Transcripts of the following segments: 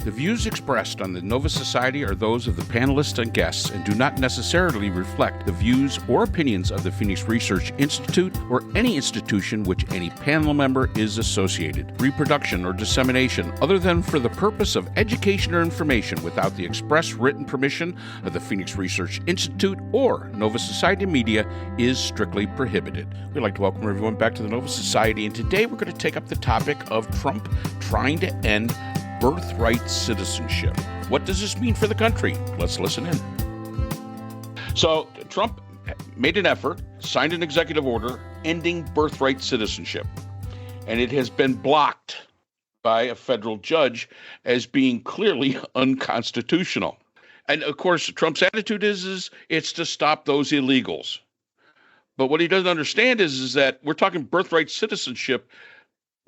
The views expressed on the Nova Society are those of the panelists and guests and do not necessarily reflect the views or opinions of the Phoenix Research Institute or any institution which any panel member is associated. Reproduction or dissemination, other than for the purpose of education or information without the express written permission of the Phoenix Research Institute or Nova Society Media, is strictly prohibited. We'd like to welcome everyone back to the Nova Society, and today we're going to take up the topic of Trump trying to end birthright citizenship. What does this mean for the country? Let's listen in. So Trump made an effort, signed an executive order ending birthright citizenship, and it has been blocked by a federal judge as being clearly unconstitutional. And of course, Trump's attitude is it's to stop those illegals. But what he doesn't understand is that we're talking birthright citizenship.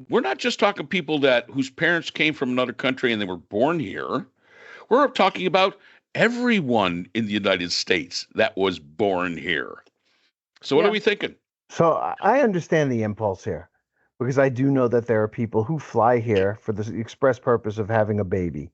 We're not just talking people whose parents came from another country and they were born here. We're talking about everyone in the United States that was born here. So what are we thinking? So I understand the impulse here, because I do know that there are people who fly here for the express purpose of having a baby.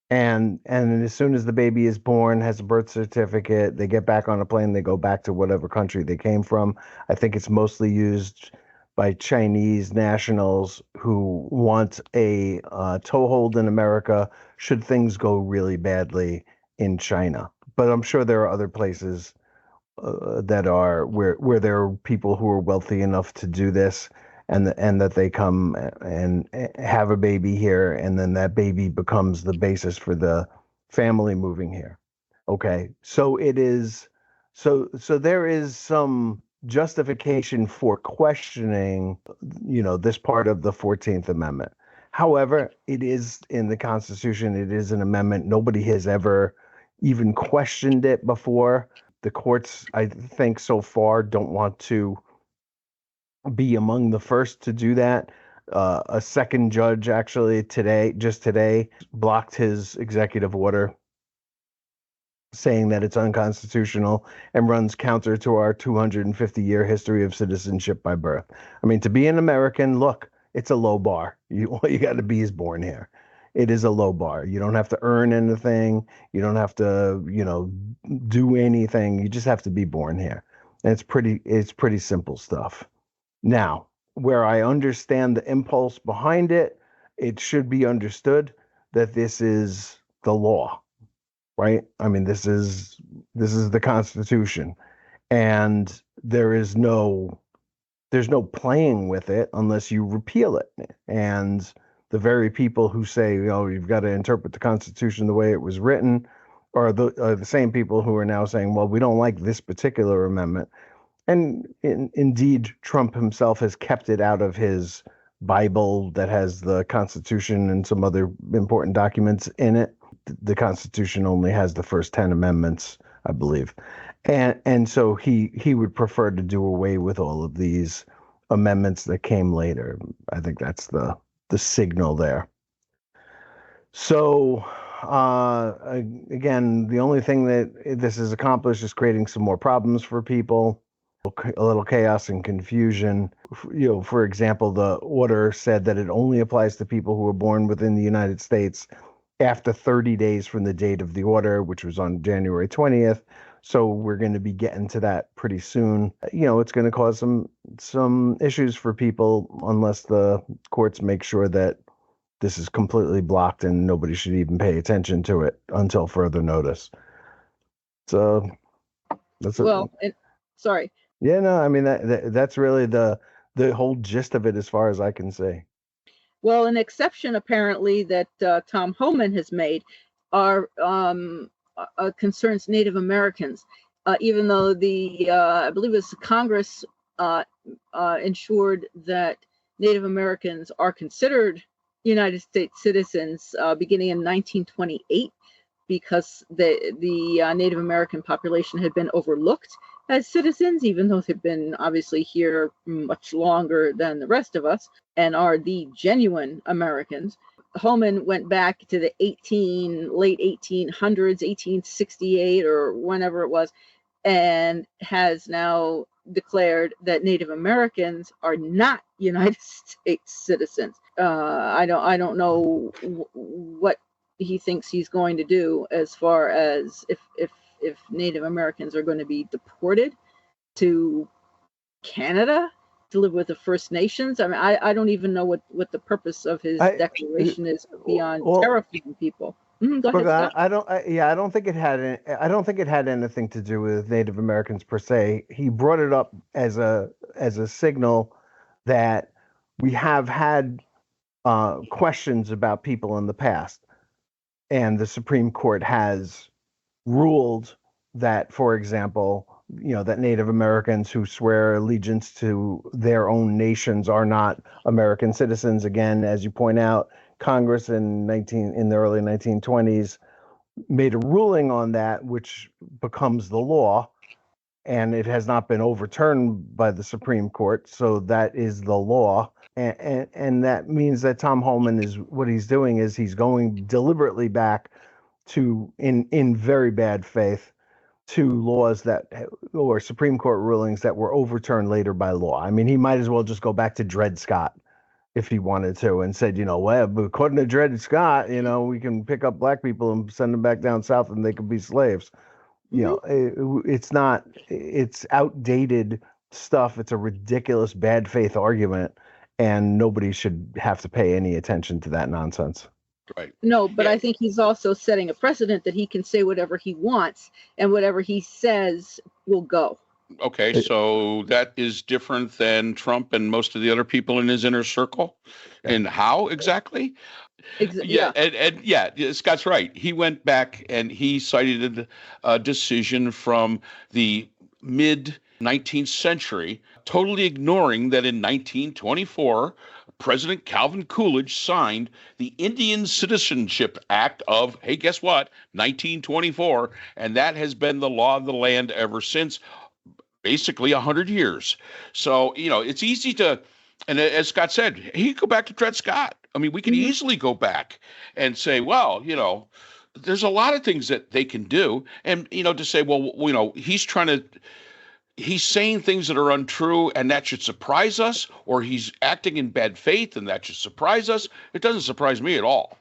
And as soon as the baby is born, has a birth certificate, they get back on a plane, they go back to whatever country they came from. I think it's mostly used by Chinese nationals who want a toehold in America should things go really badly in China. But I'm sure there are other places that are where there are people who are wealthy enough to do this, and that they come and have a baby here, and then that baby becomes the basis for the family moving here. Okay, so it is so there is some justification for questioning, this part of the 14th Amendment. However, it is in the Constitution. It is an amendment. Nobody has ever even questioned it before. The courts, I think, so far don't want to be among the first to do that. A second judge actually just today, blocked his executive order, saying that it's unconstitutional and runs counter to our 250-year history of citizenship by birth. I mean, to be an American, look, it's a low bar. All you got to be is born here. It is a low bar. You don't have to earn anything. You don't have to, do anything. You just have to be born here. And it's pretty simple stuff. Now, where I understand the impulse behind it, it should be understood that this is the law. Right? I mean, this is the Constitution, and there's no playing with it unless you repeal it. And the very people who say, you've got to interpret the Constitution the way it was written, are the same people who are now saying, well, we don't like this particular amendment. And indeed, Trump himself has kept it out of his Bible that has the Constitution and some other important documents in it. The Constitution only has the first 10 amendments, I believe. And so he would prefer to do away with all of these amendments that came later. I think that's the signal there. So, again, the only thing that this has accomplished is creating some more problems for people, a little chaos and confusion. For example, the order said that it only applies to people who were born within the United States after 30 days from the date of the order, which was on January 20th. So we're going to be getting to that pretty soon. It's going to cause some issues for people unless the courts make sure that this is completely blocked and nobody should even pay attention to it until further notice. So that's it. Well, sorry. Yeah, no, I mean, that's really the whole gist of it as far as I can say. Well, an exception apparently that Tom Homan has made concerns Native Americans, even though I believe it's Congress ensured that Native Americans are considered United States citizens beginning in 1928, because the Native American population had been overlooked as citizens, even though they've been obviously here much longer than the rest of us and are the genuine Americans. Homan went back to the late 1800s, 1868 or whenever it was, and has now declared that Native Americans are not United States citizens. I don't know what he thinks he's going to do as far as if Native Americans are going to be deported to Canada to live with the First Nations. I mean, I don't even know what the purpose of his declaration is beyond terraforming people. Go ahead, Scott. I don't think it had anything to do with Native Americans per se. He brought it up as a signal that we have had questions about people in the past, and the Supreme Court has ruled that, for example, that Native Americans who swear allegiance to their own nations are not American citizens. Again, as you point out, Congress in the early 1920s made a ruling on that, which becomes the law, and it has not been overturned by the Supreme Court. So that is the law. And that means that Tom Homan what he's doing is he's going deliberately back to, in very bad faith, to laws or Supreme Court rulings that were overturned later by law. I mean, he might as well just go back to Dred Scott if he wanted to and said, well, according to Dred Scott, we can pick up black people and send them back down south and they could be slaves. It's outdated stuff. It's a ridiculous bad faith argument, and nobody should have to pay any attention to that nonsense. Right. No, but I think he's also setting a precedent that he can say whatever he wants, and whatever he says will go. Okay, so that is different than Trump and most of the other people in his inner circle. And how exactly? Scott's right. He went back and he cited a decision from the mid 19th century, totally ignoring that in 1924, President Calvin Coolidge signed the Indian Citizenship Act of, hey, guess what, 1924, and that has been the law of the land ever since, basically 100 years. So, it's easy to, and as Scott said, he could go back to Dred Scott. I mean, we can easily go back and say, well, there's a lot of things that they can do. And, to say, well, he's saying things that are untrue and that should surprise us, or he's acting in bad faith and that should surprise us. It doesn't surprise me at all.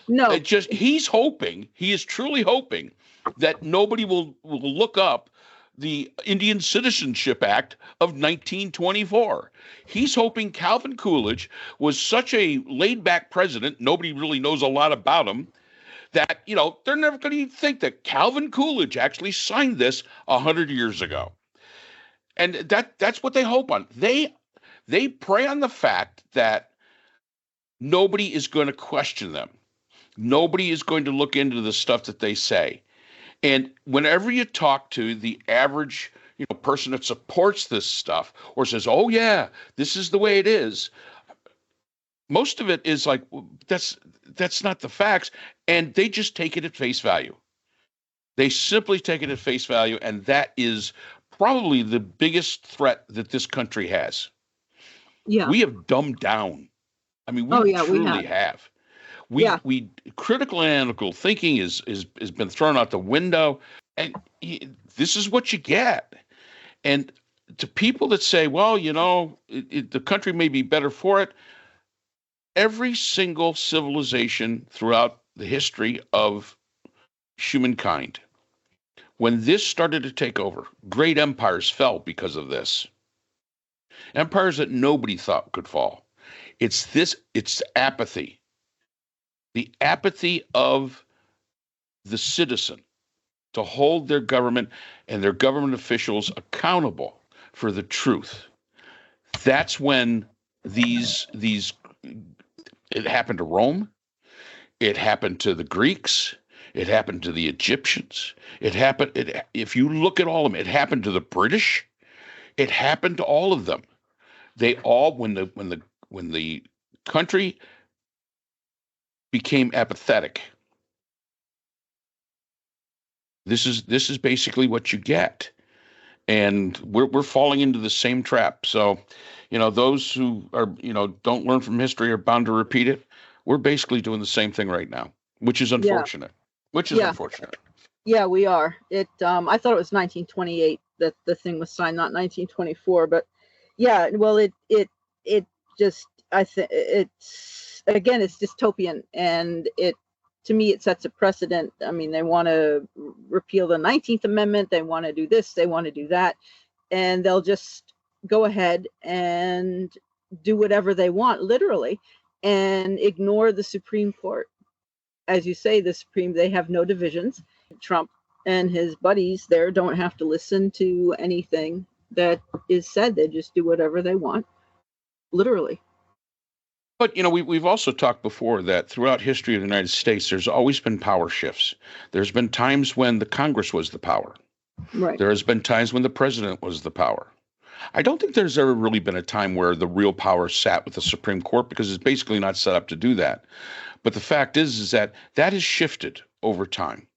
No. He is truly hoping that nobody will look up the Indian Citizenship Act of 1924. He's hoping Calvin Coolidge was such a laid-back president, nobody really knows a lot about him, that, they're never going to think that Calvin Coolidge actually signed this 100 years ago. And that's what they hope on. They prey on the fact that nobody is going to question them. Nobody is going to look into the stuff that they say. And whenever you talk to the average, person that supports this stuff or says, "Oh yeah, this is the way it is," most of it is like, that's not the facts, and they just take it at face value. They simply take it at face value, and that is probably the biggest threat that this country has. Yeah. We have dumbed down. I mean, we truly have. We critical and analytical thinking has been thrown out the window, and this is what you get. And to people that say, well, the country may be better for it, every single civilization throughout the history of humankind, when this started to take over, great empires fell because of this. Empires that nobody thought could fall. It's apathy. The apathy of the citizen to hold their government and their government officials accountable for the truth. That's when it happened to Rome. It happened to the Greeks. It happened to the Egyptians. If you look at all of them, it happened to the British. It happened to all of them. They all, when the country became apathetic, this is basically what you get, and we're falling into the same trap. So, those who are don't learn from history are bound to repeat it. We're basically doing the same thing right now, which is unfortunate. Unfortunate. Yeah, we are. I thought it was 1928 that the thing was signed, not 1924. But yeah, well, it just I think it's, again, it's dystopian, and to me, it sets a precedent. I mean, they want to repeal the 19th Amendment. They want to do this. They want to do that. And they'll just go ahead and do whatever they want, literally, and ignore the Supreme Court. As you say, they have no divisions. Trump and his buddies there don't have to listen to anything that is said. They just do whatever they want, literally. But, we've also talked before that throughout history of the United States, there's always been power shifts. There's been times when the Congress was the power. Right. There has been times when the president was the power. I don't think there's ever really been a time where the real power sat with the Supreme Court, because it's basically not set up to do that. But the fact is that has shifted over time.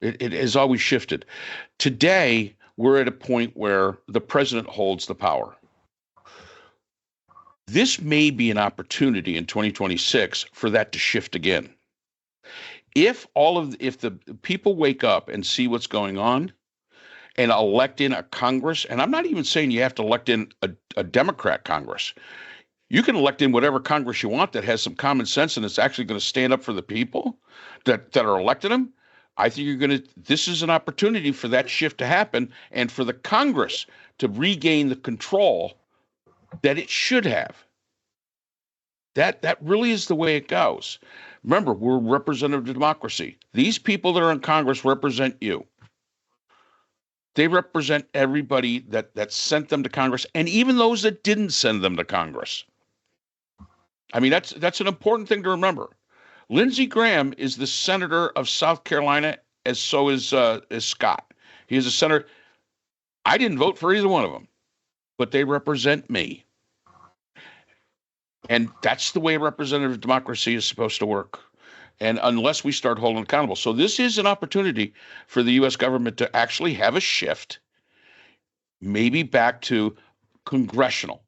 It has always shifted. Today, we're at a point where the president holds the power. This may be an opportunity in 2026 for that to shift again. If the people wake up and see what's going on and elect in a Congress, and I'm not even saying you have to elect in a Democrat Congress. You can elect in whatever Congress you want that has some common sense and it's actually going to stand up for the people that are elected them. I think this is an opportunity for that shift to happen and for the Congress to regain the control that it should have. That really is the way it goes. Remember, we're representative democracy. These people that are in Congress represent you. They represent everybody that sent them to Congress, and even those that didn't send them to Congress. I mean, that's an important thing to remember. Lindsey Graham is the senator of South Carolina, as so is Scott. He is a senator. I didn't vote for either one of them, but they represent me. And that's the way representative democracy is supposed to work. And unless we start holding accountable. So this is an opportunity for the U.S. government to actually have a shift, maybe back to congressional,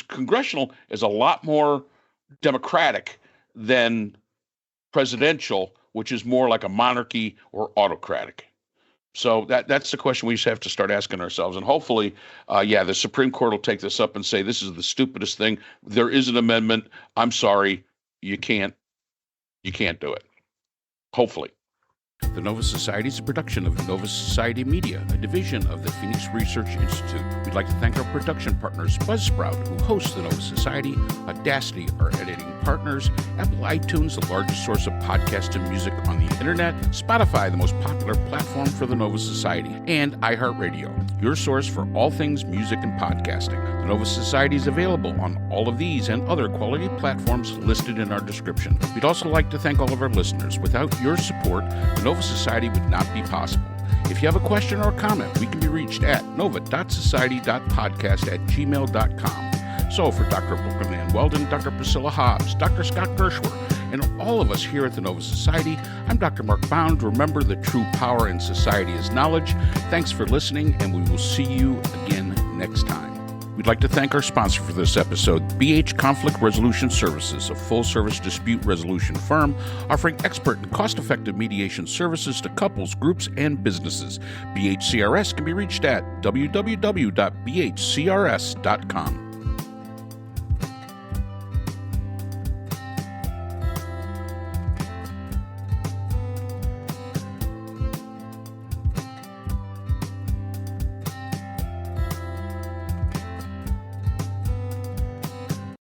congressional is a lot more democratic than presidential, which is more like a monarchy or autocratic. So that's the question we just have to start asking ourselves. And hopefully, the Supreme Court will take this up and say, this is the stupidest thing. There is an amendment. I'm sorry. You can't do it. Hopefully. The Nova Society is a production of Nova Society Media, a division of the Phoenix Research Institute. We'd like to thank our production partners, Buzzsprout, who hosts the Nova Society, Audacity, our editing partners, Apple iTunes, the largest source of podcast and music on the internet, Spotify, the most popular platform for the Nova Society, and iHeartRadio, your source for all things music and podcasting. The Nova Society is available on all of these and other quality platforms listed in our description. We'd also like to thank all of our listeners. Without your support, the Nova Society would not be possible. If you have a question or a comment, we can be reached at nova.society.podcast@gmail.com. So for Dr. Brooklyn Ann Weldon, Dr. Priscilla Hobbs, Dr. Scott Gershwer, and all of us here at the Nova Society, I'm Dr. Mark Bound. Remember, the true power in society is knowledge. Thanks for listening, and we will see you again next time. We'd like to thank our sponsor for this episode, BH Conflict Resolution Services, a full-service dispute resolution firm offering expert and cost-effective mediation services to couples, groups, and businesses. BHCRS can be reached at www.bhcrs.com.